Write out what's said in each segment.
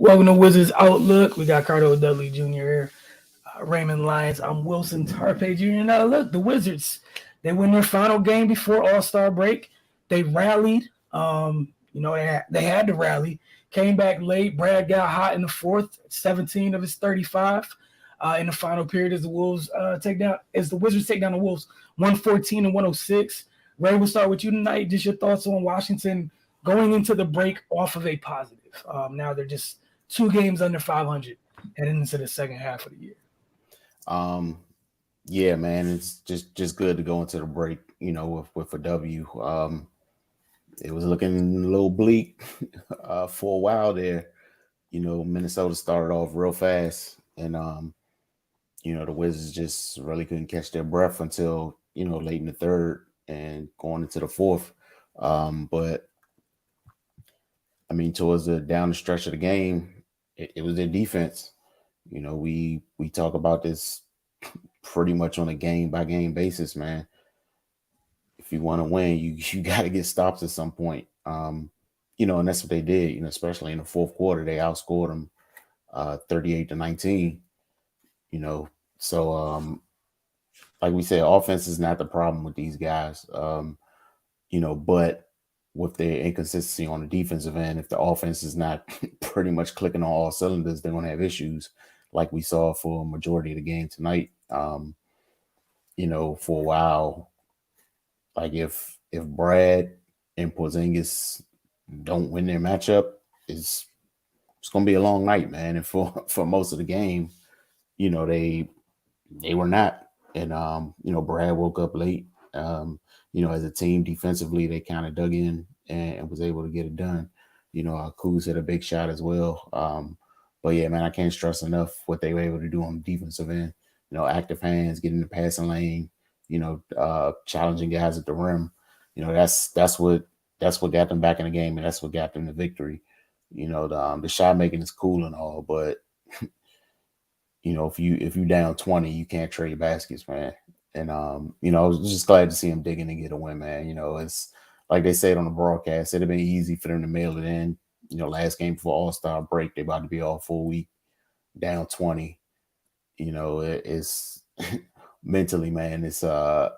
Welcome to Wizards Outlook. We got Cardo Dudley Jr. here, Raymond Lyons. I'm Wilson Tarpe Jr. Now, look, the Wizards, they win their final game before All-Star break. They rallied. They had to rally. Came back late. Brad got hot in the fourth, 17 of his 35 in the final period as the Wizards take down the Wolves 114 and 106. Ray, we'll start with you tonight. Just your thoughts on Washington going into the break off of a positive. Now they're just 2 games under 500 heading into the second half of the year. Yeah, man, it's just good to go into the break, with a W. It was looking a little bleak for a while there. Minnesota started off real fast, and the Wizards just really couldn't catch their breath until late in the third and going into the fourth. But I mean, towards the down the stretch of the game, it was their defense. We talk about this pretty much on a game by game basis, man. If you want to win, you got to get stops at some point. And that's what they did. Especially in the fourth quarter, they outscored them 38-19. So like we said, offense is not the problem with these guys. But with their inconsistency on the defensive end, if the offense is not pretty much clicking on all cylinders, they're going to have issues like we saw for a majority of the game tonight. For a while, like if Brad and Porzingis don't win their matchup, it's going to be a long night, man. And for most of the game, they were not. And, Brad woke up late. As a team defensively, they kind of dug in and was able to get it done. Kuz hit a big shot as well. But yeah, man, I can't stress enough what they were able to do on the defensive end. Active hands, getting the passing lane, challenging guys at the rim. That's what got them back in the game, and that's what got them the victory. The shot making is cool and all, but if you down 20, you can't trade baskets, man. And I was just glad to see him digging and get a win, man. It's like they said on the broadcast, it'd have been easy for them to mail it in. Last game before All-Star break, they about to be all full week, down 20. It's mentally, man, it's a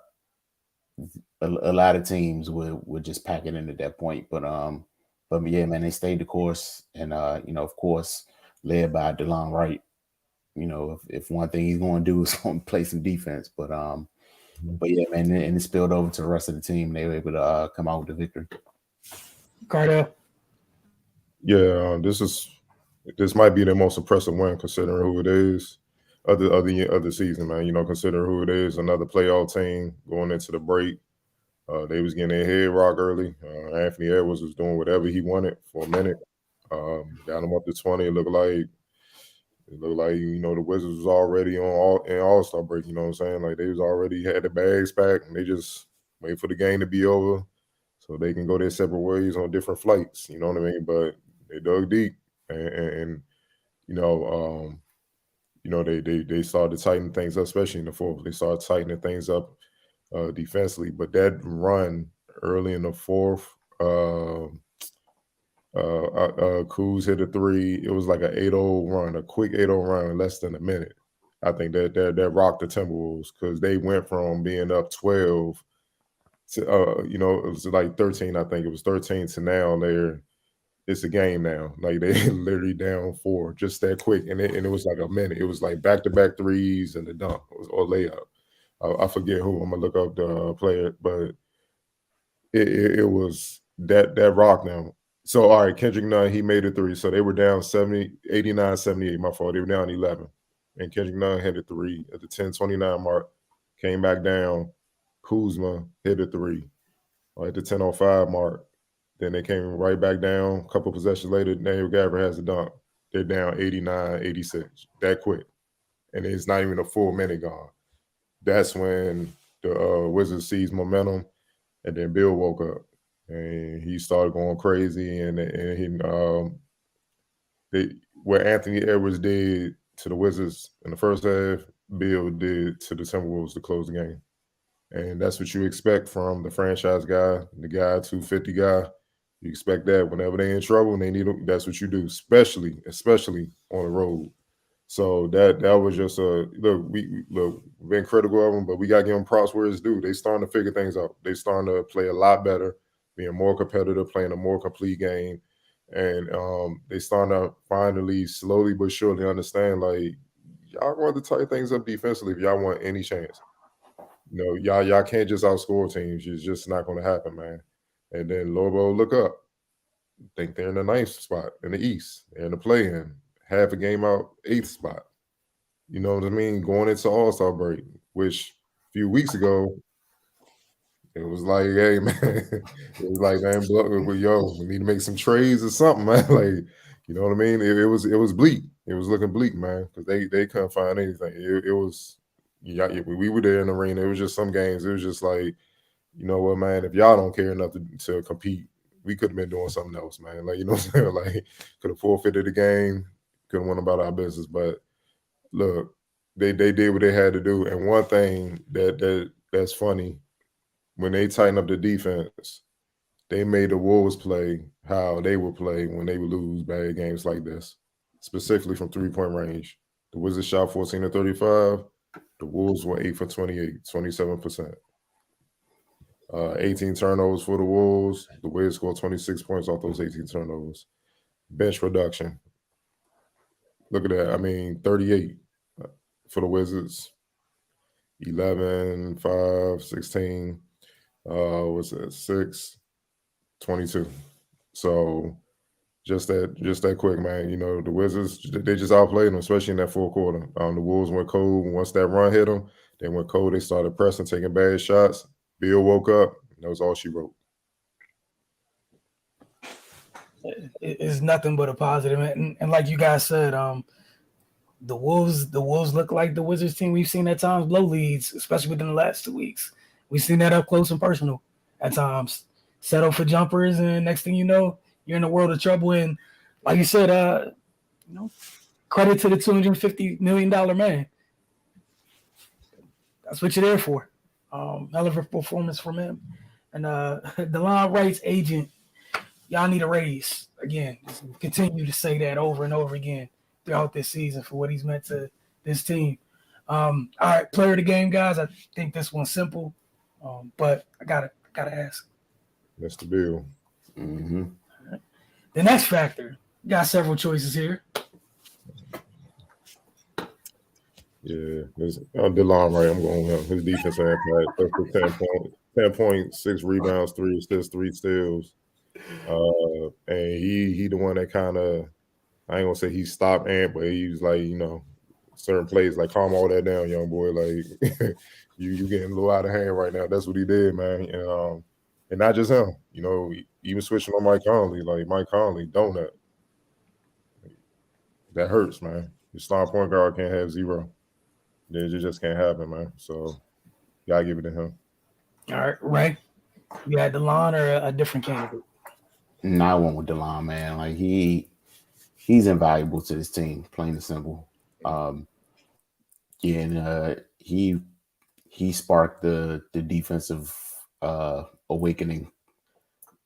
lot of teams would just pack it in at that point. But yeah, man, they stayed the course, and of course, led by DeLon Wright. If one thing he's going to do is going to play some defense, but yeah, man, and it spilled over to the rest of the team. They were able to come out with the victory. Cardo. Yeah, this might be the most impressive win considering who it is. Other season, man. Considering who it is, another playoff team going into the break. They was getting their head rock early. Anthony Edwards was doing whatever he wanted for a minute. Got him up to 20. It looked like the Wizards was already in All-Star break. You know what I'm saying? Like they was already had the bags packed, and they just wait for the game to be over so they can go their separate ways on different flights. You know what I mean? But they dug deep, and they started to tighten things up, especially in the fourth. They started tightening things up defensively. But that run early in the fourth, Kuz hit a three. It was like an 8-0 run, a quick 8-0 run in less than a minute. I think that rocked the Timberwolves because they went from being up 12 to it was like 13. I think it was 13 to now it's a game now. Like they literally down 4 just that quick, and it was like a minute. It was like back-to-back threes and the dunk or layup. I forget who. I'm gonna look up the player, but it was that rock now. So all right, Kendrick Nunn, he made a 3. So they were down 89-78. My fault. They were down 11, and Kendrick Nunn hit a 3 at the 10:29 mark. Came back down. Kuzma hit a 3 at the 10:05 mark. Then they came right back down. A couple possessions later, Daniel Gabbert has a dunk. They're down 89-86. That quick. And it's not even a full minute gone. That's when the Wizards seized momentum, and then Bill woke up. And he started going crazy, and what Anthony Edwards did to the Wizards in the first half, Bill did to the Timberwolves to close the game. And that's what you expect from the franchise guy, the guy 250 guy. You expect that whenever they're in trouble and they need them, that's what you do, especially on the road. So that was just a look. We've been critical of them, but we got to give them props where it's due. They starting to figure things out. They starting to play a lot better, being more competitive, playing a more complete game, and they starting to finally, slowly but surely, understand like y'all want to tighten things up defensively if y'all want any chance. Y'all can't just outscore teams. It's just not going to happen, man. And then Lobo look up, think they're in the ninth spot in the East. They're in the play-in, half a game out, eighth spot. You know what I mean? Going into All-Star break, which a few weeks ago, it was like, hey, man, it was like, man, we need to make some trades or something, man. Like, you know what I mean? It was bleak. It was looking bleak, man, because they couldn't find anything. It was, we were there in the arena. It was just some games. It was just like, you know what, man, if y'all don't care enough to compete, we could have been doing something else, man. Like, you know what I'm saying? Like, could have forfeited the game, could have went about our business. But look, they did what they had to do. And one thing that's funny, when they tighten up the defense, they made the Wolves play how they would play when they would lose bad games like this, specifically from 3-point range. The Wizards shot 14 of 35. The Wolves were 8 for 28, 27%. 18 turnovers for the Wolves. The Wizards scored 26 points off those 18 turnovers. Bench production. Look at that. I mean, 38 for the Wizards. 11, 5, 16. What's that? 6, 22. So just that quick, man. You know, the Wizards, they just outplayed them, especially in that fourth quarter. The Wolves went cold. Once that run hit them, they went cold. They started pressing, taking bad shots. Bill woke up. And that was all she wrote. It's nothing but a positive. And like you guys said, the Wolves look like the Wizards team we've seen at times blow leads, especially within the last 2 weeks. We've seen that up close and personal at times. Settle for jumpers, and next thing you know, you're in a world of trouble. And like you said, credit to the $250 million man. That's what you're there for. Hell of a performance from him. And DeLon Wright's agent, y'all need a raise. Again, just continue to say that over and over again throughout this season for what he's meant to this team. All right, player of the game, guys. I think this one's simple, but I gotta ask. Mr. Bill. Mm-hmm. Right. The next factor. Got several choices here. Yeah, DeLon Wright. I'm going with him. His defense impact, 10 points, 6 rebounds, 3 assists, 3 steals. And he the one that kind of, I ain't gonna say he stopped Ant, but he was like, certain plays like, calm all that down, young boy. Like you getting a little out of hand right now. That's what he did, man. And not just him. Even switching on Mike Conley, like Mike Conley, donut. That hurts, man. Your star point guard can't have 0. It just can't happen, man. So gotta give it to him. All right, Ray. You had DeLon or a different candidate? No, I went with DeLon, man. Like he's invaluable to this team, plain and simple. He sparked the defensive awakening,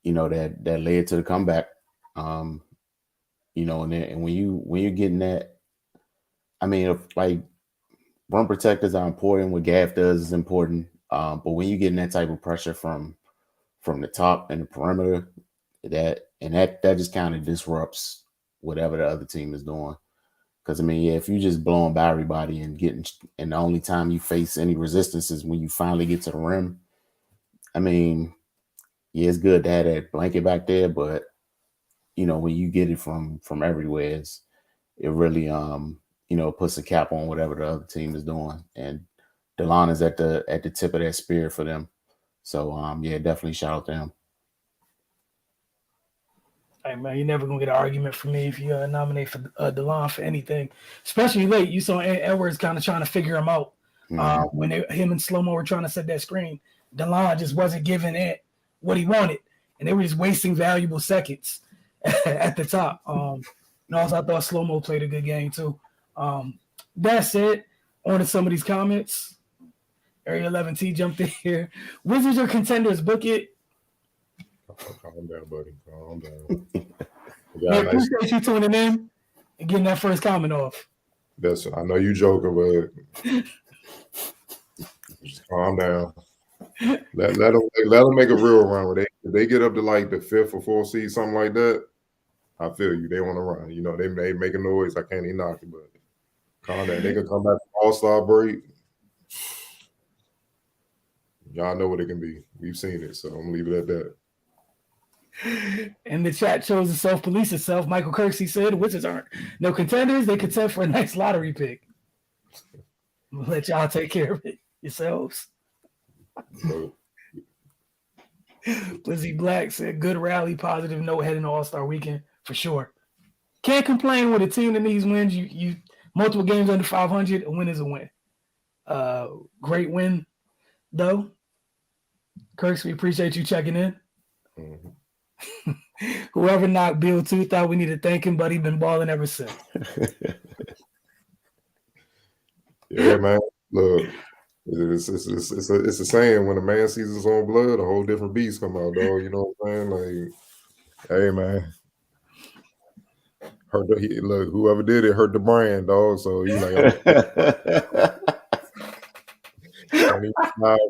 that led to the comeback. And when you're getting that, I mean, like run protectors are important. What Gaff does is important. But when you're getting that type of pressure from the top and the perimeter, that just kind of disrupts whatever the other team is doing. Because if you just blowing by everybody and the only time you face any resistance is when you finally get to the rim. It's good to have that blanket back there, but when you get it from everywhere, it really puts a cap on whatever the other team is doing. And DeLon is at the tip of that spear for them. So definitely shout out to him. Hey man, you're never gonna get an argument from me if you nominate for DeLon for anything, especially late. You saw Edwards kind of trying to figure him out when him and Slow-Mo were trying to set that screen. DeLon just wasn't giving it what he wanted, and they were just wasting valuable seconds at the top. Also, I thought Slow-Mo played a good game too. That said, on to some of these comments. Area 11T jumped in here. Wizards or contenders? Book it. Calm down, buddy. Calm down. We appreciate you tuning in and getting that first comment off. I know you joking, but just calm down. Let them make a real run. If they get up to like the 5th or 4th seed, something like that, I feel you. They want to run. You know, they may make a noise. I can't even knock it, but calm down. They can come back from All-Star break. Y'all know what it can be. We've seen it, so I'm gonna leave it at that. And the chat chose to self-police itself. Michael Kirksey said, Wizards aren't no contenders. They contend for a nice lottery pick. We'll let y'all take care of it yourselves. Lizzie Black said, good rally, positive note heading to All-Star weekend for sure. Can't complain with a team that needs wins. You multiple games under 500, a win is a win. Great win, though. Kirks, we appreciate you checking in. Mm-hmm. Whoever knocked Bill too thought we need to thank him, but he's been balling ever since. Yeah, man. Look, it's a saying, when a man sees his own blood, a whole different beast come out, dog. You know what I'm saying? Like, hey, man. Look, whoever did it hurt the brand, dog. So he's like,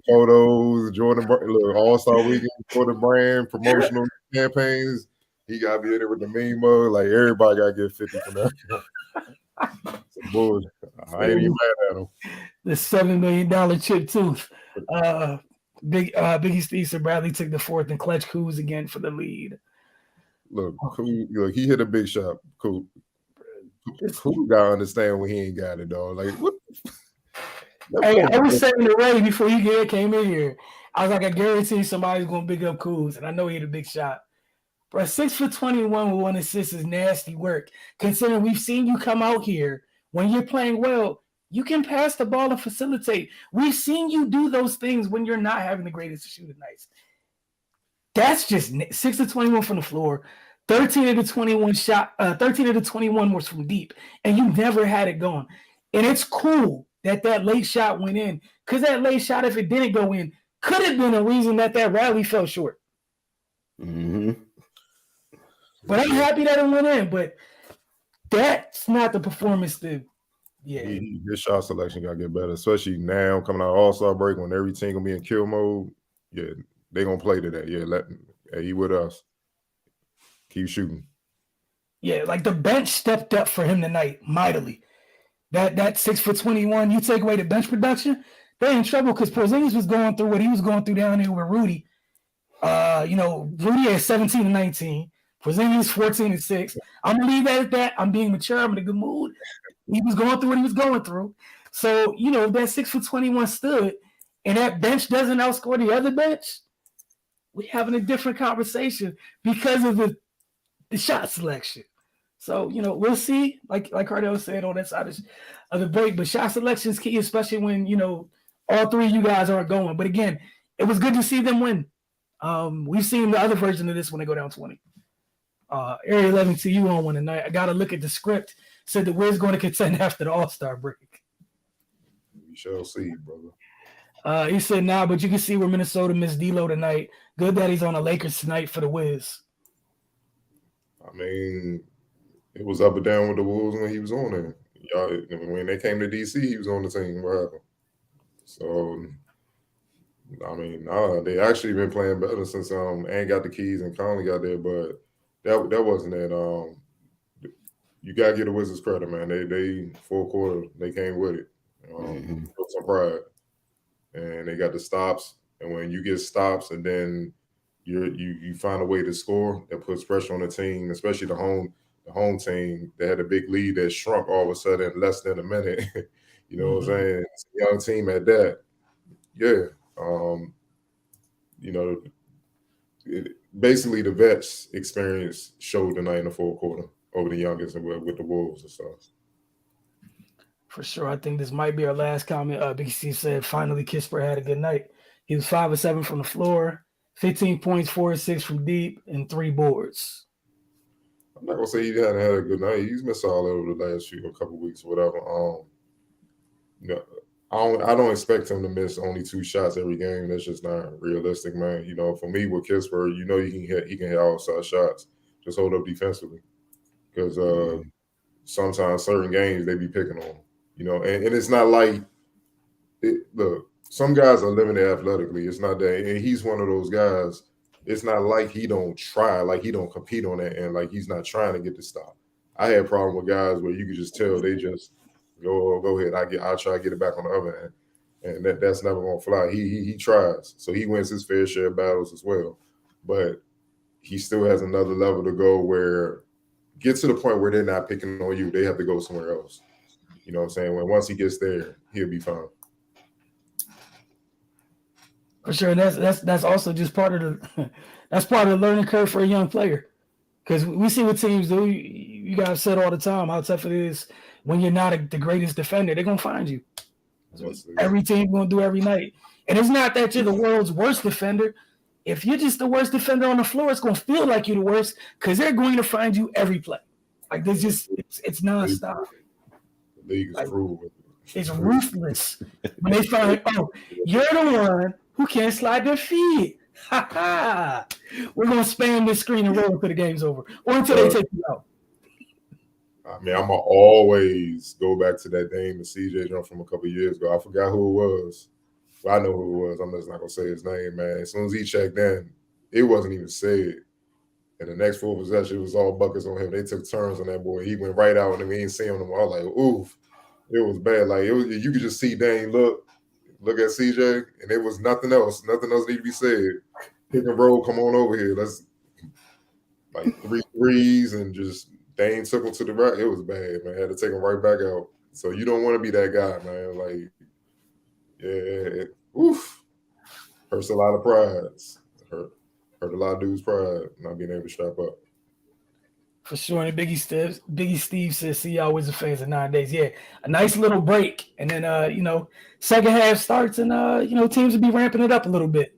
photos, Jordan, look, All-Star weekend, Jordan brand, promotional campaigns. He got to be in there with the meme mug. Like, everybody got to get 50 from that. Some bullshit. I ain't even mad at him. The $7 million chip tooth. Biggie Steve said Bradley took the 4th and clutch Kuz again for the lead. Look, he hit a big shot. Cool. Gotta understand when he ain't got it, dog. Like, what? Hey, I was saying to Ray before you came in here. I was like, I guarantee somebody's gonna big up Kuz, and I know he had a big shot. Bro, 6 for 21 with 1 assist is nasty work. Considering we've seen you come out here when you're playing well, you can pass the ball and facilitate. We've seen you do those things when you're not having the greatest shooting nights. That's just 6 to 21 from the floor. 13 of the 21 shot. 13 of the 21 was from deep, and you never had it going. And it's cool that late shot went in, because that late shot, if it didn't go in, could have been a reason that rally fell short. Mm-hmm. But I'm happy that it went in. But that's not the performance that. Yeah, his shot selection got to get better, especially now coming out of All-Star break when every team gonna be in kill mode. Yeah, they gonna play to that. Yeah, he with us. Keep shooting. Yeah, like the bench stepped up for him tonight mightily. That 6 for 21, you take away the bench production, they're in trouble, because Porzingis was going through what he was going through down here with Rudy. Rudy had 17 and 19. Porzingis 14 and 6. I'm gonna leave that at that. I'm being mature. I'm in a good mood. He was going through what he was going through. So, if that 6 for 21 stood and that bench doesn't outscore the other bench, we're having a different conversation because of the shot selection. So, we'll see, like Cardell said on that side of the break, but shot selection is key, especially when, all three of you guys aren't going. But again, it was good to see them win. We've seen the other version of this when they go down 20. Area 11 to you on one tonight. I got to look at the script. Said that we're going to contend after the All-Star break. We shall see, brother. He said, nah, but you can see where Minnesota missed D'Lo tonight. Good that he's on the Lakers tonight for the Wiz. I mean, it was up and down with the Wolves when he was on there. Y'all, when they came to DC, he was on the team. What happened? So, I mean, they actually been playing better since Ant got the keys and Conley got there, but that wasn't it. You gotta give the Wizards credit, man. They full quarter, they came with it. Took some pride, and they got the stops. And when you get stops, and then you find a way to score, that puts pressure on the team, especially the home team. They had a big lead that shrunk all of a sudden in less than a minute. You know what I'm saying? It's a young team at that. Yeah. Basically the vets experience showed tonight in the fourth quarter over the youngest with the Wolves and stuff. For sure. I think this might be our last comment. Big C said, finally, Kispert had a good night. He was 5 of 7 from the floor, 15 points, 4 of 6 from deep, and 3 boards. I'm not going to say he hadn't had a good night. He's been solid over the last couple of weeks or whatever. I don't expect him to miss only 2 shots every game. That's just not realistic, man. You know, for me with Kispert, you know he can hit outside shots. Just hold up defensively. Because sometimes certain games they be picking on him. You know, and it's not like look, some guys are limited athletically. It's not that, and he's one of those guys. It's not like he don't try, like he don't compete on that, and like he's not trying to get the stop. I had a problem with guys where you could just tell they just go ahead. I'll try to get it back on the other end, and that's never gonna fly. He tries, so he wins his fair share of battles as well, but he still has another level to go where get to the point where they're not picking on you. They have to go somewhere else. You know what I'm saying? When once he gets there, he'll be fine. For sure, and that's also just part of the that's part of the learning curve for a young player. Because we see what teams do. You guys said all the time how tough it is when you're not the greatest defender. They're gonna find you. Every team gonna do every night, and it's not that you're the world's worst defender. If you're just the worst defender on the floor, it's gonna feel like you're the worst because they're going to find you every play. Like there's just it's nonstop. The league is cruel. It's ruthless when they find you're the one who can't slide their feet. Ha ha! We're gonna spam this screen and roll until the game's over, or until they take you out. I mean, I'm gonna always go back to that Dame and CJ jump from a couple years ago. I forgot who it was. Well, I know who it was. I'm just not gonna say his name, man. As soon as he checked in, it wasn't even said. And the next full possession, it was all buckets on him. They took turns on that boy. He went right out, and we ain't seeing him. I was like, oof, it was bad. Like you could just see Dame look at CJ, and there was nothing else. Nothing else need to be said. Pick and roll, come on over here. Let's like 3 threes and just Dame took him to the right. It was bad, man. I had to take him right back out. So you don't want to be that guy, man. Like, yeah, oof. Hurts a lot of pride. Hurt a lot of dudes' pride not being able to strap up. For sure. And Biggie Steve says, see y'all Wizard fans in 9 days. Yeah, a nice little break. And then, second half starts and, teams will be ramping it up a little bit.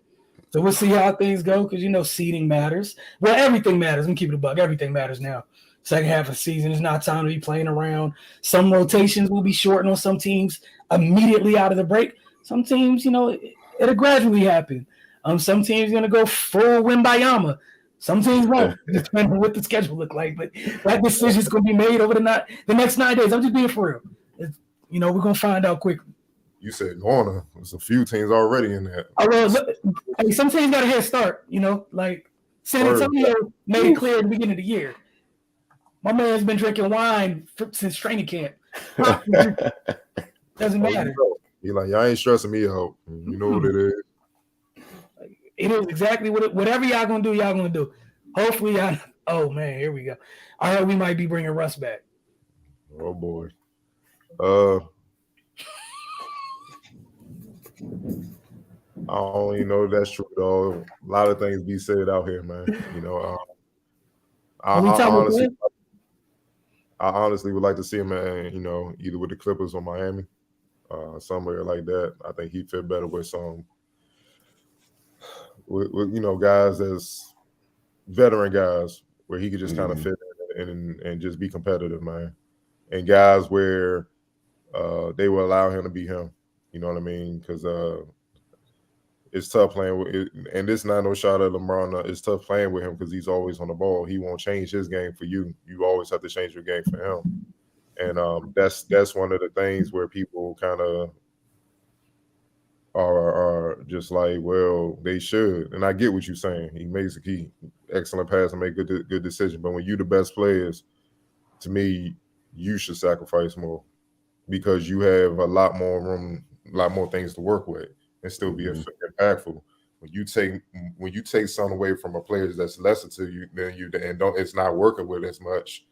So we'll see how things go because, seeding matters. Well, everything matters. Let me keep it a buck. Everything matters now. Second half of the season is not time to be playing around. Some rotations will be shortened on some teams immediately out of the break. Some teams, it'll gradually happen. Some teams going to go full Wimbayama. Some teams won't, depending on what the schedule look like. But that decision is going to be made over the next 9 days. I'm just being for real. We're going to find out quickly. You said Garner. There's a few teams already in there. Hey, some teams got a head start, like San Antonio made it clear at the beginning of the year. My man's been drinking wine since training camp. Doesn't matter. He's like, y'all ain't stressing me out. You know what it is. It is exactly whatever y'all gonna do, y'all gonna do. Hopefully, y'all. Oh man, here we go. I heard we might be bringing Russ back. Oh boy. I don't even know if that's true, though. A lot of things be said out here, man. I honestly would like to see him, man, either with the Clippers or Miami, somewhere like that. I think he'd fit better with guys that's veteran guys where he could just kind of fit in and just be competitive, man. And guys where they will allow him to be him. You know what I mean? Because it's tough playing with, and this not no shot at LeBron. It's tough playing with him because he's always on the ball. He won't change his game for you. You always have to change your game for him. And that's one of the things where people kind of are just like, well, they should. And I get what you're saying. He makes a key excellent pass and make good decision. But when you the best players, to me, you should sacrifice more because you have a lot more room, a lot more things to work with and still be impactful. When you take something away from a player that's lesser to you than you and it's not working with as much,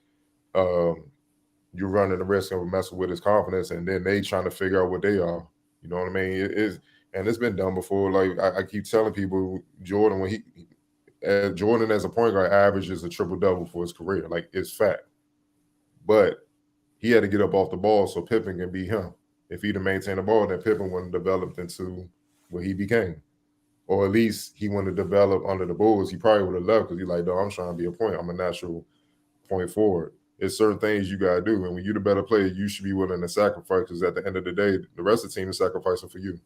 you're running the risk of messing with his confidence, and then they trying to figure out what they are. You know what I mean? It is, and it's been done before. Like I keep telling people, Jordan, Jordan as a point guard averages a triple-double for his career. Like, it's fact. But he had to get up off the ball so Pippen can be him. If he'd have maintained the ball, then Pippen wouldn't have developed into what he became. Or at least he wouldn't have developed under the Bulls. He probably would have left because he's like, no, I'm trying to be a point. I'm a natural point forward. it's certain things you gotta do. And when you're the better player, you should be willing to sacrifice, because at the end of the day, the rest of the team is sacrificing for you.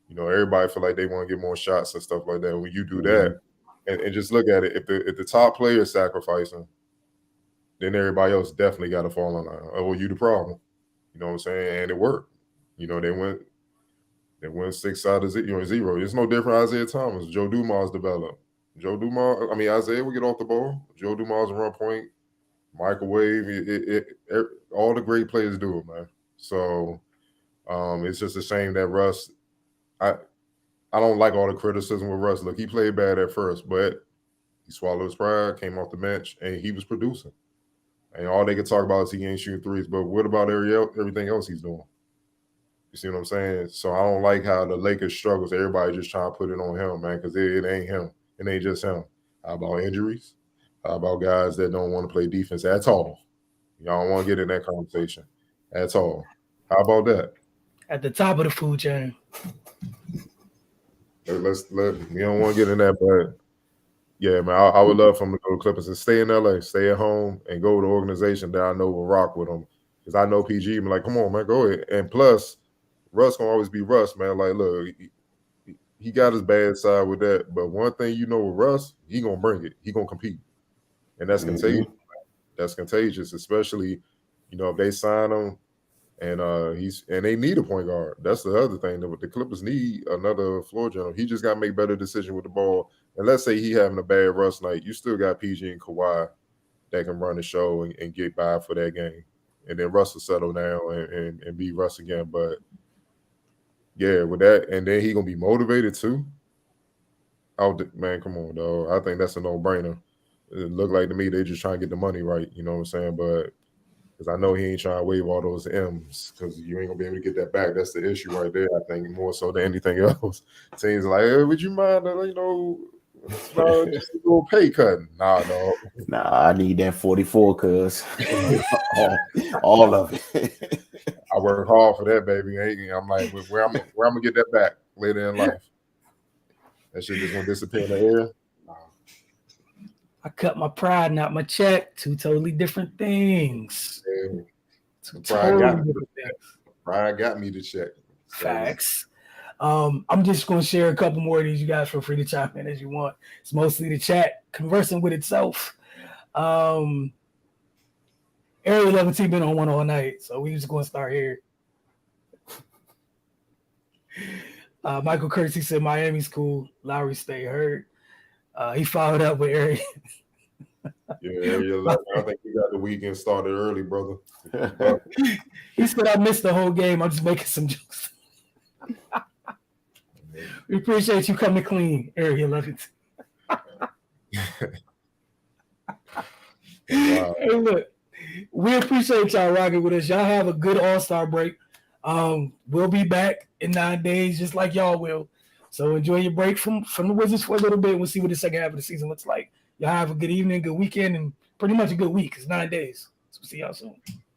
You know, everybody feel like they want to get more shots and stuff like that. When you do that, and just look at it, if the top player is sacrificing, then everybody else definitely got to fall in line. Oh, you the problem. You know what I'm saying? And it worked. You know, they went 6 out of 0. It's no different. Isaiah Thomas, Joe Dumars developed. Isaiah will get off the ball. Joe Dumars run point, microwave. All the great players do it, man. So it's just a shame that Russ. I don't like all the criticism with Russ. Look, he played bad at first, but he swallowed his pride, came off the bench, and he was producing. And all they could talk about is he ain't shooting threes. But what about everything else he's doing? You see what I'm saying? So I don't like how the Lakers struggles. Everybody just trying to put it on him, man, because it ain't him. It ain't just him. How about injuries? How about guys that don't want to play defense at all? Y'all don't want to get in that conversation at all. How about that? At the top of the food chain. We don't want to get in that, but yeah, man, I would love for him to go to Clippers and stay in LA, stay at home, and go to the organization that I know will rock with him. Because I know PG, I'm like, come on, man, go ahead. And plus, Russ gonna always be Russ, man. Like, look, he got his bad side with that, but one thing you know with Russ, he gonna bring it. He gonna compete, and that's contagious. That's contagious, especially if they sign him. And they need a point guard. That's the other thing. The Clippers need another floor general. He just got to make better decisions with the ball. And let's say he having a bad Russ night, you still got PG and Kawhi that can run the show and get by for that game. And then Russ will settle down and be Russ again. But yeah, with that, and then he gonna be motivated too. Oh man, come on, dog. I think that's a no-brainer. It looked like to me they just trying to get the money right. You know what I'm saying? But because I know he ain't trying to waive all those M's, because you ain't gonna be able to get that back. That's the issue right there. I think more so than anything else. Teams like, hey, would you mind, just a little pay cutting? Nah, dog. Nah, I need that 44, cuz all of it. I work hard for that, baby. I'm like, where I'm gonna get that back later in life? That shit just gonna disappear in the air. I cut my pride, not my check. Two totally different things. Yeah. Pride got me to check. Facts. I'm just going to share a couple more of these. You guys feel free to chime in as you want. It's mostly the chat conversing with itself. Area 11 team been on one all night, so we just going to start here. Michael Kersey said Miami's cool. Lowry stay hurt. He followed up with Area. Yeah, Area 11. I think he got the weekend started early, brother. He said, I missed the whole game. I'm just making some jokes. We appreciate you coming clean, Area 11. Wow. Hey, look, we appreciate y'all rocking with us. Y'all have a good All-Star break. We'll be back in 9 days, just like y'all will. So enjoy your break from the Wizards for a little bit. We'll see what the second half of the season looks like. Y'all have a good evening, good weekend, and pretty much a good week. It's 9 days. So we'll see y'all soon.